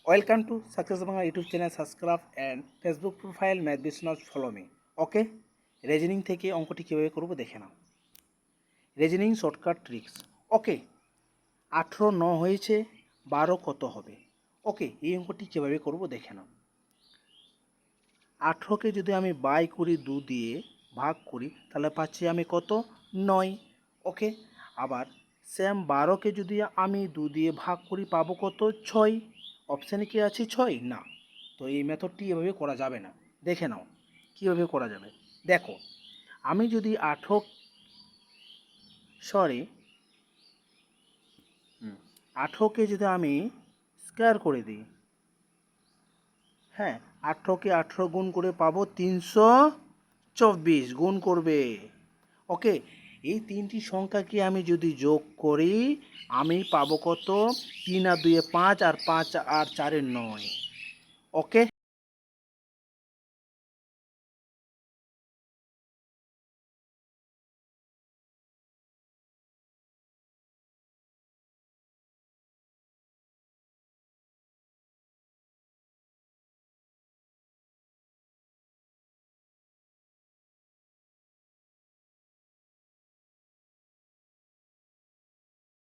Welcome to success Bangla YouTube channel, subscribe and Facebook profile math Biswanath follow me. Okay, reasoning থেকে অঙ্কটি কীভাবে করবো দেখে নাও। Reasoning shortcut tricks. ওকে, 18 হয়েছে, 12 কত হবে? ওকে, এই অঙ্কটি কীভাবে করবো দেখে নাও। 18কে যদি আমি বাই করি 2 দিয়ে ভাগ করি তাহলে পাচ্ছি আমি কত? 9। ওকে, আবার সেম 12কে যদি আমি 2 দিয়ে ভাগ করি পাবো কত? 6। অপশানে কি আছে? 6 না। তো এই মেথডটি এভাবে করা যাবে না। দেখে নাও কীভাবে করা যাবে। দেখো, আমি যদি 18কে যদি আমি স্কোয়ার করে দিই, হ্যাঁ, 18কে 18 গুণ করে পাবো 324 গুণ করবে। ওকে, এই তিনটি সংখ্যাকে আমি যদি যোগ করি আমি পাবো কত? 3 আর 2 5 আর 5 আর 4 9। ওকে।